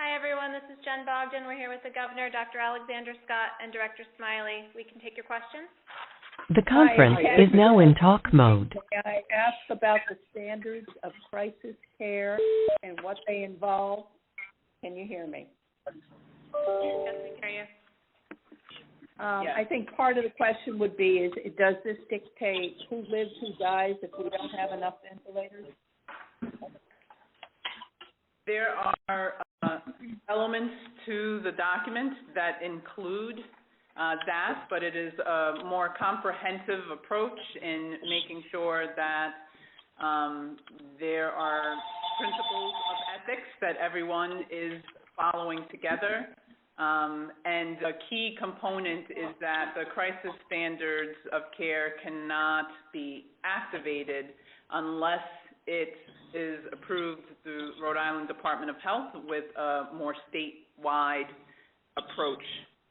Hi, everyone. This is Jen Bogdan. We're here with the Governor, Dr. Alexander Scott, and Director Smiley. We can take your questions. The conference is now in talk mode. I asked about the standards of crisis care and what they involve. Can you hear me? Yes, we can hear you. I think part of the question would be does this dictate who lives, who dies if we don't have enough ventilators? There are elements to the document that include that, but it is a more comprehensive approach in making sure that there are principles of ethics that everyone is following together. And a key component is that the crisis standards of care cannot be activated unless it is approved through Rhode Island Department of Health with a more statewide approach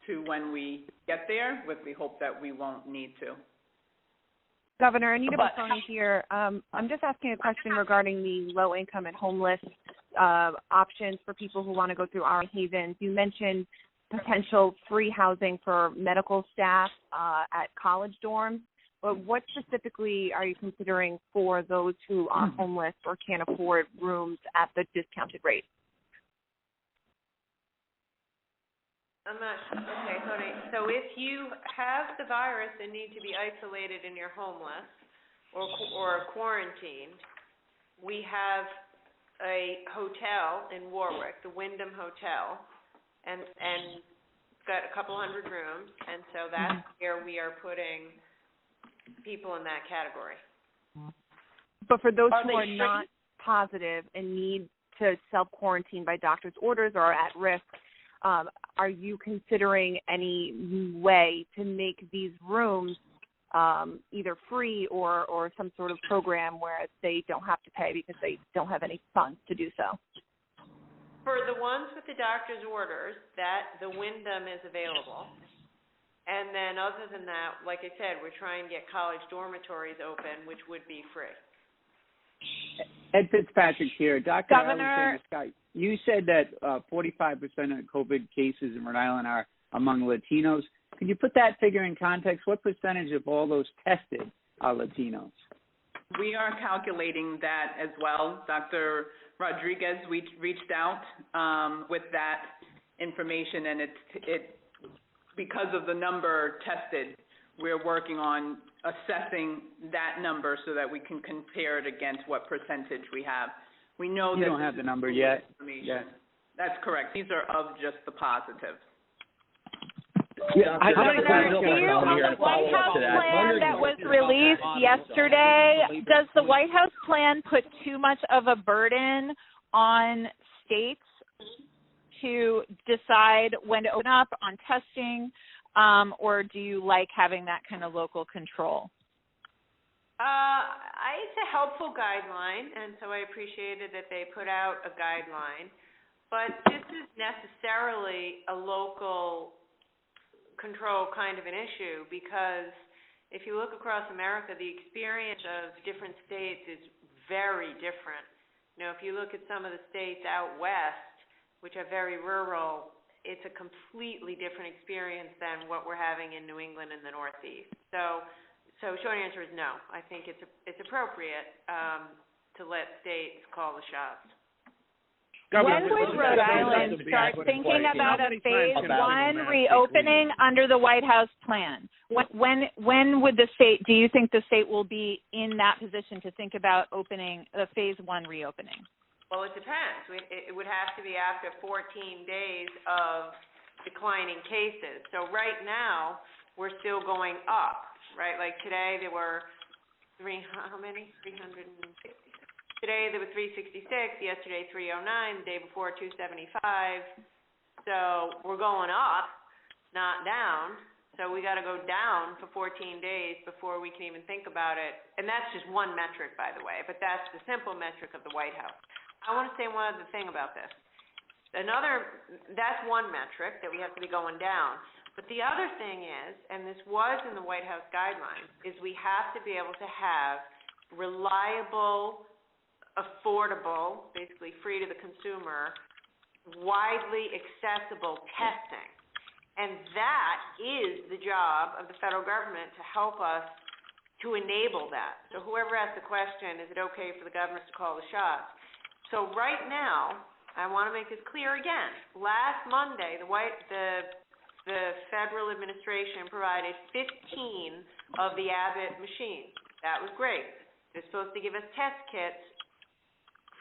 to when we get there, with the hope that we won't need to. Governor, Anita Bosoni here. I'm just asking a question regarding the low-income and homeless options for people who want to go through our havens. You mentioned potential free housing for medical staff at college dorms. But what specifically are you considering for those who are homeless or can't afford rooms at the discounted rate? I'm not sure. Okay, Tony. So if you have the virus and need to be isolated and you're homeless or quarantined, we have a hotel in Warwick, the Wyndham Hotel, and it's got a couple hundred rooms, and so that's where we are putting people in that category. But for those who are not positive and need to self-quarantine by doctor's orders or are at risk, are you considering any way to make these rooms either free or some sort of program where they don't have to pay because they don't have any funds to do so? For the ones with the doctor's orders, the Wyndham is available. And then other than that, like I said, we're trying to get college dormitories open, which would be free. Ed Fitzpatrick here. Dr. Governor, Alexander Scott, you said that 45% of COVID cases in Rhode Island are among Latinos. Can you put that figure in context? What percentage of all those tested are Latinos? We are calculating that as well. Dr. Rodriguez reached out with that information, and it because of the number tested, we're working on assessing that number so that we can compare it against what percentage we have. We know you that don't have the number yet. Yeah. That's correct. These are of just the positives. Yeah, the White House plan that was released yesterday, does the White House plan put too much of a burden on states to decide when to open up on testing, or do you like having that kind of local control? It's a helpful guideline, and so I appreciated that they put out a guideline. But this is necessarily a local control kind of an issue, because if you look across America, the experience of different states is very different. You know, if you look at some of the states out west, which are very rural, it's a completely different experience than what we're having in New England and the Northeast. So short answer is no. I think it's appropriate to let states call the shots. When would Rhode Island start thinking about a phase one reopening under the White House plan? When would the state, do you think the state will be in that position to think about opening the phase one reopening? Well, it depends. It would have to be after 14 days of declining cases. So right now, we're still going up, right? Like today, there were how many? 366. Today, there were 366. Yesterday, 309. The day before, 275. So we're going up, not down. So we got to go down for 14 days before we can even think about it. And that's just one metric, by the way. But that's the simple metric of the White House. I want to say one other thing about this. That's one metric that we have to be going down. But the other thing is, and this was in the White House guidelines, is we have to be able to have reliable, affordable, basically free to the consumer, widely accessible testing. And that is the job of the federal government, to help us to enable that. So whoever asked the question, is it okay for the governors to call the shots? So right now, I want to make this clear again. Last Monday, the federal administration provided 15 of the Abbott machines. That was great. They're supposed to give us test kits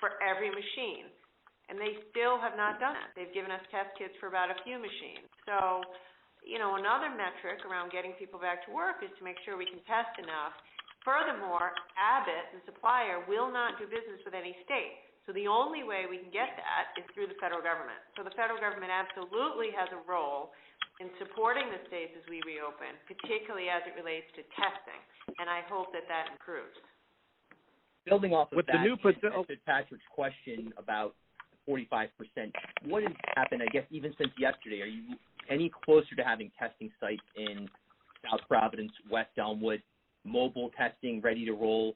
for every machine, and they still have not done it. They've given us test kits for about a few machines. So, another metric around getting people back to work is to make sure we can test enough. Furthermore, Abbott, the supplier, will not do business with any state. So the only way we can get that is through the federal government. So the federal government absolutely has a role in supporting the states as we reopen, particularly as it relates to testing, and I hope that improves. Building off of With that, the new Patrick's question about 45%, what has happened, I guess, even since yesterday? Are you any closer to having testing sites in South Providence, West Elmwood, mobile testing ready to roll,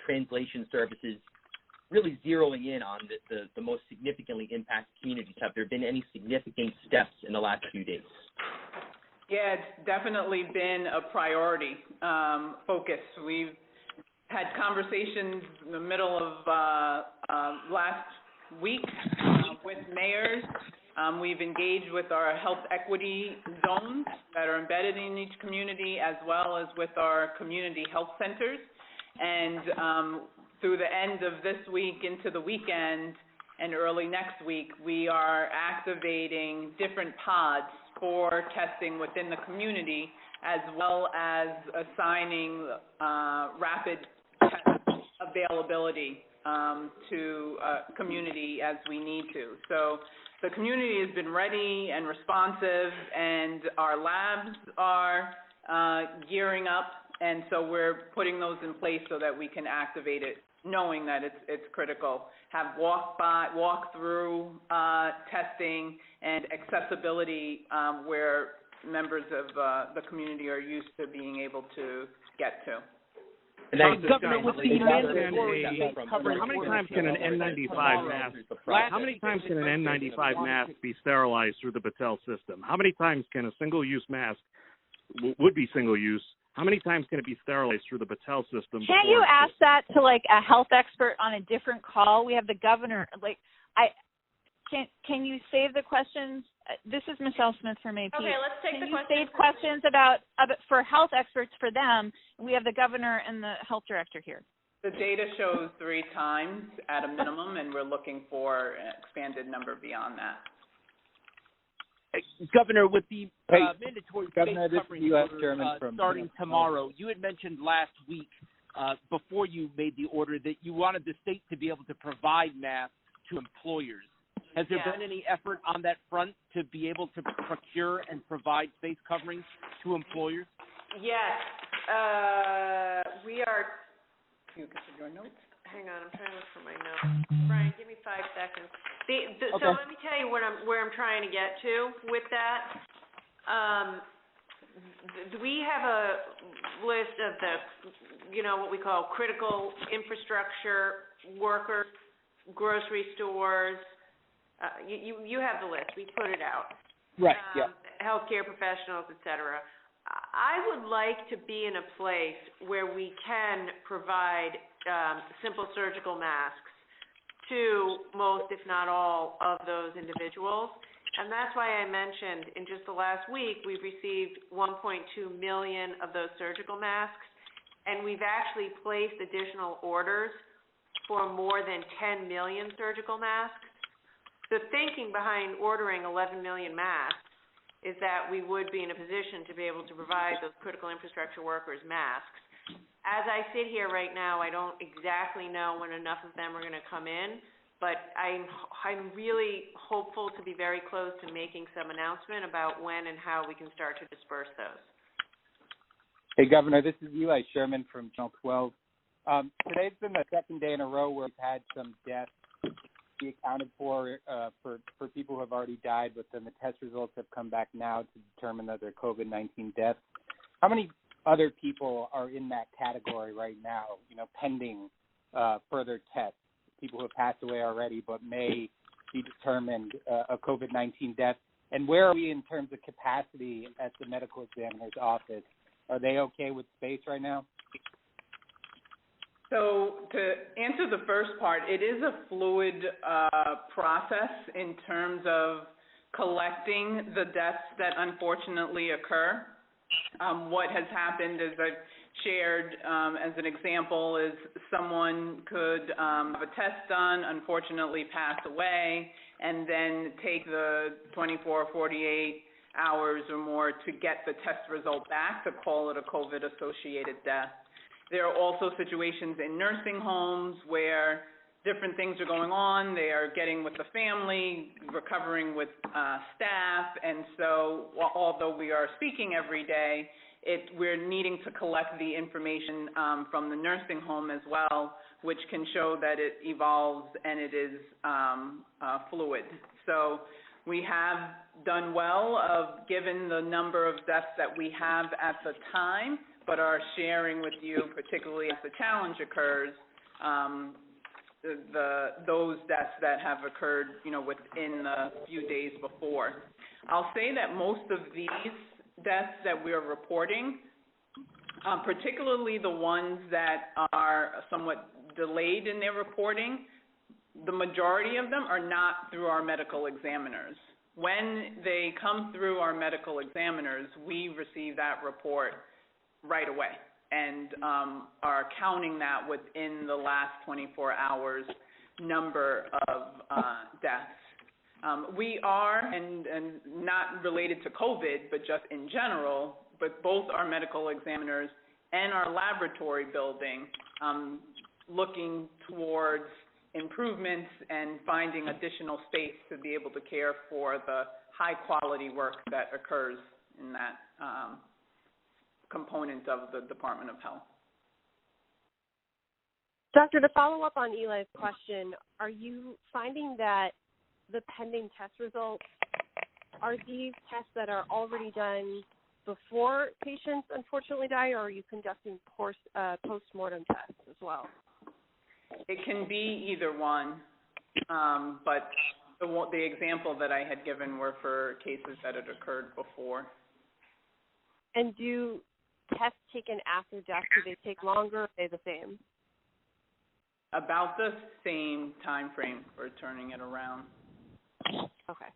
translation services, really zeroing in on the most significantly impacted communities? Have there been any significant steps in the last few days? Yeah, it's definitely been a priority focus. We've had conversations in the middle of last week with mayors. We've engaged with our health equity zones that are embedded in each community, as well as with our community health centers. And through the end of this week into the weekend and early next week, we are activating different pods for testing within the community, as well as assigning rapid test availability to community as we need to. So the community has been ready and responsive, and our labs are gearing up, and so we're putting those in place so that we can activate it, knowing that it's critical. Have walk-through testing and accessibility where members of the community are used to being able to get to. Governor, with the mandatory coverage, how many times can an N95 mask be sterilized through the Battelle system? How many times can a single-use mask would be single-use? How many times can it be sterilized through the Battelle system? Can't you ask that to a health expert on a different call? We have the governor. Can you save the questions? This is Michelle Smith from AP. Okay, let's take the questions. Can you save questions about for health experts for them? We have the governor and the health director here. The data shows 3 times at a minimum, and we're looking for an expanded number beyond that. Governor, with the mandatory Governor, face covering order starting tomorrow, you had mentioned last week before you made the order that you wanted the state to be able to provide masks to employers. Has there been any effort on that front to be able to procure and provide face coverings to employers? Yes. We are... Can you get your notes? Hang on, I'm trying to look for my notes. Brian, give me 5 seconds. Okay. So let me tell you where I'm trying to get to with that. We have a list of what we call critical infrastructure workers, grocery stores. You have the list. We put it out. Right. Healthcare professionals, et cetera. I would like to be in a place where we can provide simple surgical masks to most, if not all, of those individuals. And that's why I mentioned in just the last week, we've received 1.2 million of those surgical masks, and we've actually placed additional orders for more than 10 million surgical masks. The thinking behind ordering 11 million masks is that we would be in a position to be able to provide those critical infrastructure workers masks. As I sit here right now, I don't exactly know when enough of them are going to come in, but I'm really hopeful to be very close to making some announcement about when and how we can start to disperse those. Hey, Governor, this is Eli Sherman from Channel 12. Today's been the second day in a row where we've had some deaths be accounted for people who have already died, but then the test results have come back now to determine that they're COVID-19 deaths. How many other people are in that category right now, pending further tests, people who have passed away already but may be determined a COVID-19 death? And where are we in terms of capacity at the medical examiner's office? Are they okay with space right now? So to answer the first part, it is a fluid process in terms of collecting the deaths that unfortunately occur. What has happened, as I've shared as an example, is someone could have a test done, unfortunately pass away, and then take the 24, 48 hours or more to get the test result back to call it a COVID-associated death. There are also situations in nursing homes where different things are going on. They are getting with the family, recovering with staff, and so although we are speaking every day, we're needing to collect the information from the nursing home as well, which can show that it evolves and it is fluid. So we have done well of given the number of deaths that we have at the time, but are sharing with you, particularly as the challenge occurs, those deaths that have occurred, within the few days before. I'll say that most of these deaths that we are reporting, particularly the ones that are somewhat delayed in their reporting, the majority of them are not through our medical examiners. When they come through our medical examiners, we receive that report right away and are counting that within the last 24 hours number of deaths. We are, and not related to COVID, but just in general, but both our medical examiners and our laboratory building looking towards improvements and finding additional space to be able to care for the high-quality work that occurs in that component of the Department of Health. Doctor, to follow up on Eli's question, are you finding that the pending test results, are these tests that are already done before patients unfortunately die, or are you conducting post-mortem tests as well? It can be either one, but the example that I had given were for cases that had occurred before. And do tests taken after death, do they take longer, or are they the same? About the same time frame for turning it around. Okay.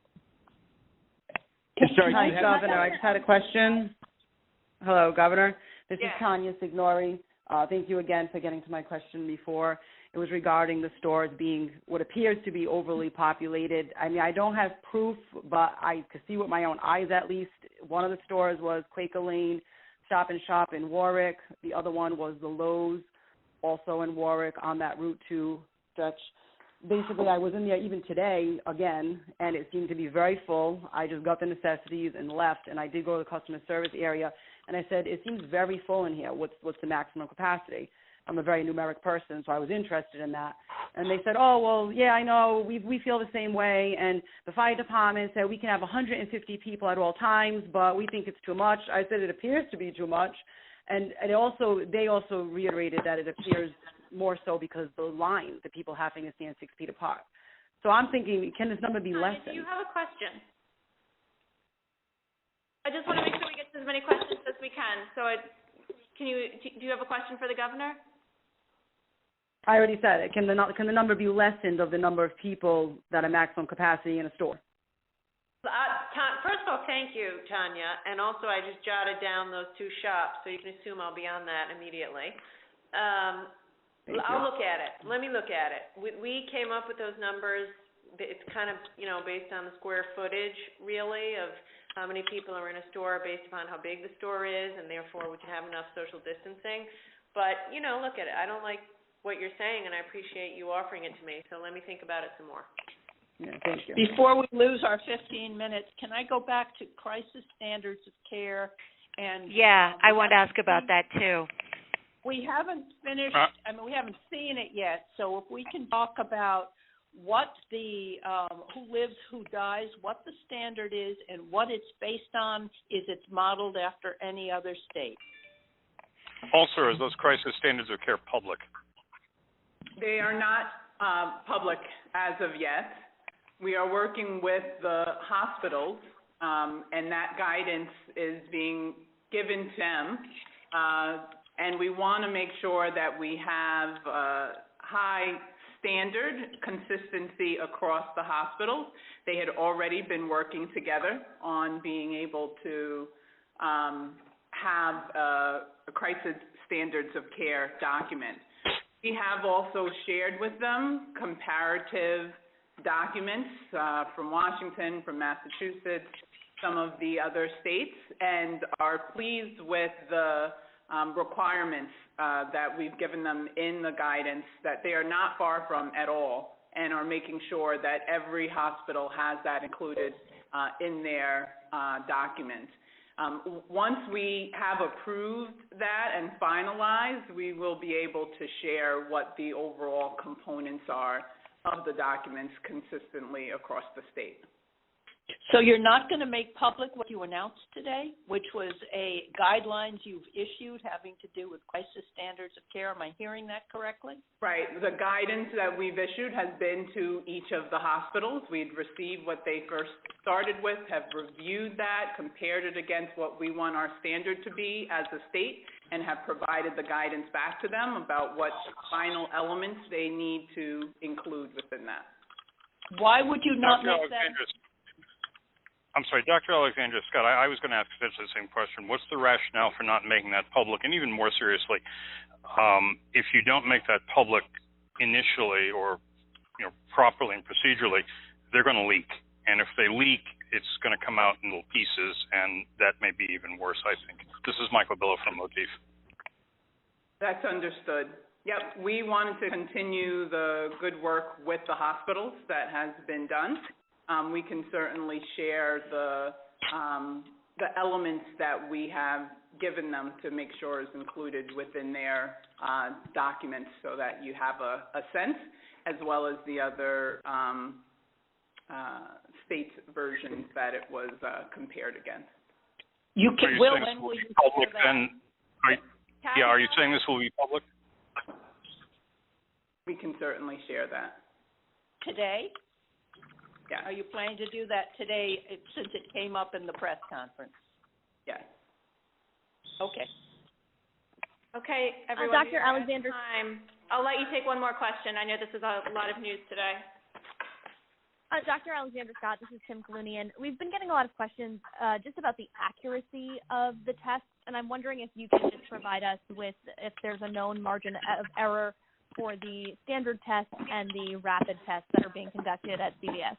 Hi, Governor. I just had a question. Hello, Governor. This is Tanya Signori. Thank you again for getting to my question before. It was regarding the stores being what appears to be overly populated. I mean, I don't have proof, but I could see with my own eyes at least. One of the stores was Quaker Lane Stop and Shop in Warwick. The other one was the Lowe's, also in Warwick on that Route 2 stretch. Basically, I was in there even today again, and it seemed to be very full. I just got the necessities and left, and I did go to the customer service area, and I said, it seems very full in here. What's the maximum capacity? I'm a very numeric person, so I was interested in that. And they said, oh, well, yeah, I know, we feel the same way, and the fire department said we can have 150 people at all times, but we think it's too much. I said it appears to be too much. And they also reiterated that it appears more so because the lines, the people having to stand 6 feet apart. So I'm thinking, can this number be lessened? Do you have a question? I just want to make sure we get to as many questions as we can. So do you have a question for the governor? I already said it. Can the number be lessened of the number of people that are maximum capacity in a store? First of all, thank you, Tanya. And also, I just jotted down those 2 shops, so you can assume I'll be on that immediately. I'll look at it. Let me look at it. We came up with those numbers. It's kind of, based on the square footage, really, of how many people are in a store based upon how big the store is, and therefore we can have enough social distancing. But, look at it. I don't like what you're saying, and I appreciate you offering it to me, so let me think about it some more. Yeah, thank you. Before we lose our 15 minutes, can I go back to crisis standards of care? And I want to ask about that too. We haven't finished. We haven't seen it yet. So if we can talk about what the who lives, who dies, what the standard is, and what it's based on. Is it modeled after any other state? Also, is those crisis standards of care public? They are not public as of yet. We are working with the hospitals, and that guidance is being given to them. And we want to make sure that we have high standard consistency across the hospitals. They had already been working together on being able to have a crisis standards of care document. We have also shared with them comparative documents from Washington, from Massachusetts, some of the other states, and are pleased with the requirements that we've given them in the guidance, that they are not far from at all, and are making sure that every hospital has that included in their document. Once we have approved that and finalized, we will be able to share what the overall components are of the documents consistently across the state. So you're not going to make public what you announced today, which was a guidelines you've issued having to do with crisis standards of care. Am I hearing that correctly? Right. The guidance that we've issued has been to each of the hospitals. We'd received what they first started with, have reviewed that, compared it against what we want our standard to be as a state, and have provided the guidance back to them about what final elements they need to include within that. Why would you not make that? I'm sorry, Dr. Alexandra Scott, I was going to ask essentially the same question. What's the rationale for not making that public? And even more seriously, if you don't make that public initially or properly and procedurally, they're going to leak. And if they leak, it's going to come out in little pieces, and that may be even worse, I think. This is Michael Billow from Motif. That's understood. Yep, we wanted to continue the good work with the hospitals that has been done. We can certainly share the elements that we have given them to make sure is included within their documents, so that you have a sense, as well as the other state versions that it was compared against. You can. Will, when will you public then? Are you saying this will be public? We can certainly share that. Today? Yeah. Are you planning to do that today, since it came up in the press conference? Yes. Okay. Okay, everyone. Dr. Alexander. I'll let you take one more question. I know this is a lot of news today. Dr. Alexander Scott, this is Tim Kalunian. We've been getting a lot of questions just about the accuracy of the tests, and I'm wondering if you can just provide us with if there's a known margin of error for the standard tests and the rapid tests that are being conducted at CVS.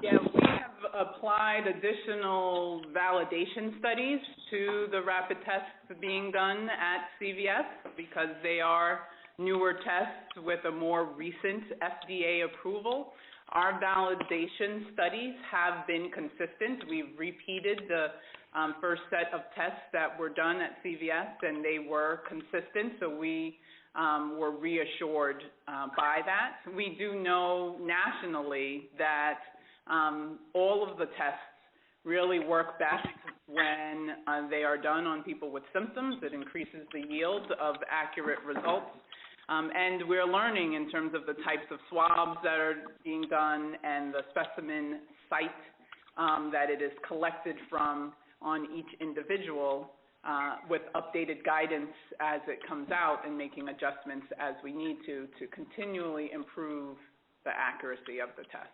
Yeah, we have applied additional validation studies to the rapid tests being done at CVS, because they are newer tests with a more recent FDA approval. Our validation studies have been consistent. We've repeated the first set of tests that were done at CVS, and they were consistent, so we were reassured by that. We do know nationally that all of the tests really work best when they are done on people with symptoms. It increases the yield of accurate results. And we're learning in terms of the types of swabs that are being done and the specimen site that it is collected from on each individual, with updated guidance as it comes out, and making adjustments as we need to continually improve the accuracy of the test.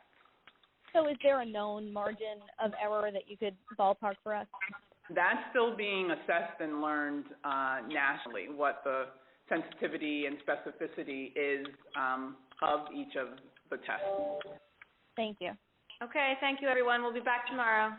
So is there a known margin of error that you could ballpark for us? That's still being assessed and learned nationally, what the sensitivity and specificity is of each of the tests. Thank you. Okay, thank you, everyone. We'll be back tomorrow.